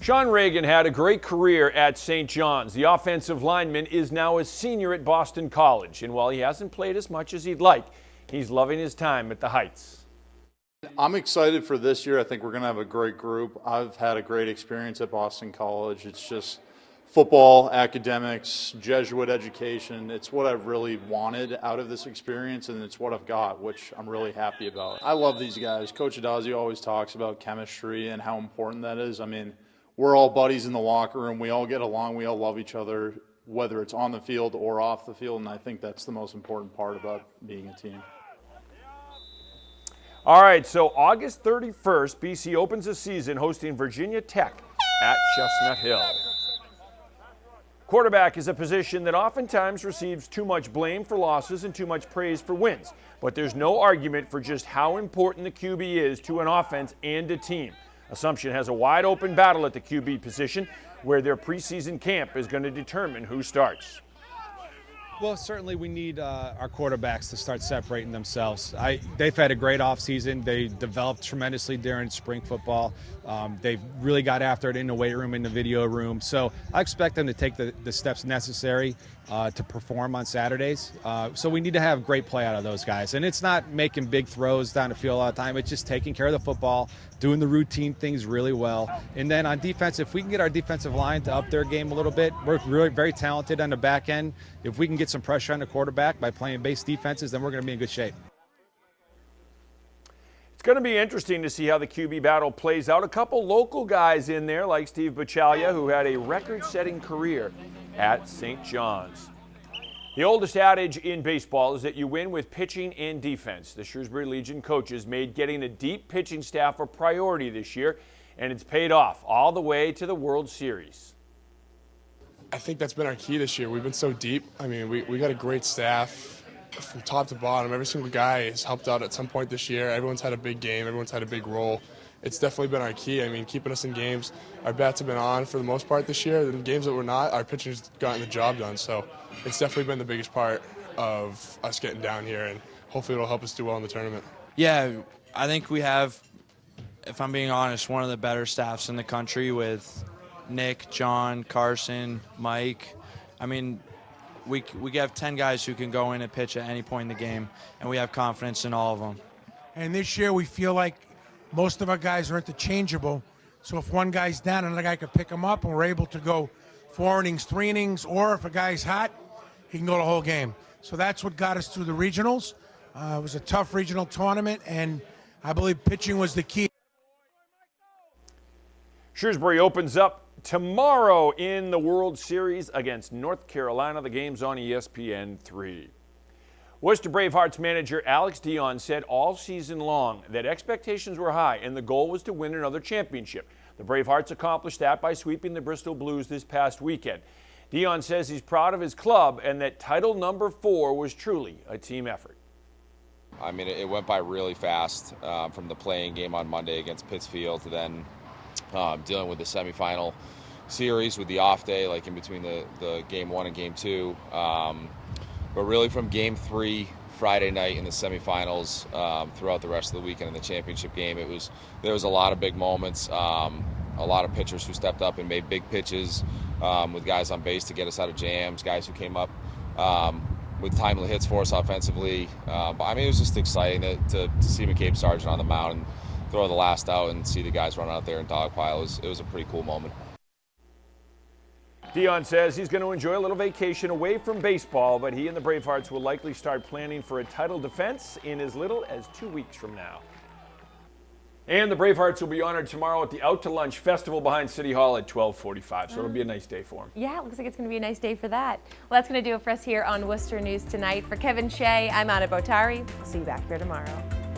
Sean Reagan had a great career at St. John's. The offensive lineman is now a senior at Boston College, and while he hasn't played as much as he'd like, he's loving his time at the Heights. I'm excited for this year. I think we're going to have a great group. I've had a great experience at Boston College. It's just football, academics, Jesuit education. It's what I've really wanted out of this experience, and it's what I've got, which I'm really happy about. I love these guys. Coach Adazio always talks about chemistry and how important that is. I mean, we're all buddies in the locker room. We all get along. We all love each other, whether it's on the field or off the field, and I think that's the most important part about being a team. All right, so August 31st, BC opens the season hosting Virginia Tech at Chestnut Hill. Quarterback is a position that oftentimes receives too much blame for losses and too much praise for wins. But there's no argument for just how important the QB is to an offense and a team. Assumption has a wide open battle at the QB position where their preseason camp is going to determine who starts. Well, certainly we need our quarterbacks to start separating themselves. They've had a great offseason. They developed tremendously during spring football. They've really got after it in the weight room, in the video room. So I expect them to take the steps necessary to perform on Saturdays. So we need to have great play out of those guys. And it's not making big throws down the field all the time. It's just taking care of the football, doing the routine things really well. And then on defense, if we can get our defensive line to up their game a little bit, we're really very talented on the back end. If we can get some pressure on the quarterback by playing base defenses, then we're going to be in good shape. It's going to be interesting to see how the QB battle plays out. A couple local guys in there like Steve Bachalia, who had a record-setting career at St. John's. The oldest adage in baseball is that you win with pitching and defense. The Shrewsbury Legion coaches made getting a deep pitching staff a priority this year, and it's paid off all the way to the World Series. I think that's been our key this year. We've been so deep. I mean, we got a great staff from top to bottom. Every single guy has helped out at some point this year. Everyone's had a big game. Everyone's had a big role. It's definitely been our key. I mean, keeping us in games. Our bats have been on for the most part this year. The games that we're not, our pitchers gotten the job done. So it's definitely been the biggest part of us getting down here, and hopefully it'll help us do well in the tournament. Yeah, I think we have, if I'm being honest, one of the better staffs in the country with Nick, John, Carson, Mike. I mean, we have 10 guys who can go in and pitch at any point in the game, and we have confidence in all of them. And this year we feel like most of our guys are interchangeable. So if one guy's down, another guy could pick him up, and we're able to go 4 innings, 3 innings, or if a guy's hot, he can go the whole game. So that's what got us through the regionals. It was a tough regional tournament, and I believe pitching was the key. Shrewsbury opens up tomorrow in the World Series against North Carolina. The game's on ESPN3. Worcester Bravehearts manager Alex Dion said all season long that expectations were high and the goal was to win another championship. The Bravehearts accomplished that by sweeping the Bristol Blues this past weekend. Dion says he's proud of his club and that title number 4 was truly a team effort. I mean, it went by really fast from the playing game on Monday against Pittsfield to then dealing with the semifinal series with the off day, like in between the game 1 and game 2. But really from game 3 Friday night in the semifinals throughout the rest of the weekend in the championship game, there was a lot of big moments, a lot of pitchers who stepped up and made big pitches with guys on base to get us out of jams, guys who came up with timely hits for us offensively. But I mean, it was just exciting to see McCabe Sargent on the mound and throw the last out and see the guys run out there and dogpile. It was a pretty cool moment. Dion says he's going to enjoy a little vacation away from baseball, but he and the Bravehearts will likely start planning for a title defense in as little as 2 weeks from now. And the Bravehearts will be honored tomorrow at the Out to Lunch Festival behind City Hall at 12:45, so it'll be a nice day for them. Yeah, it looks like it's going to be a nice day for that. Well, that's going to do it for us here on Worcester News Tonight. For Kevin Shea, I'm Anna Botari. See you back here tomorrow.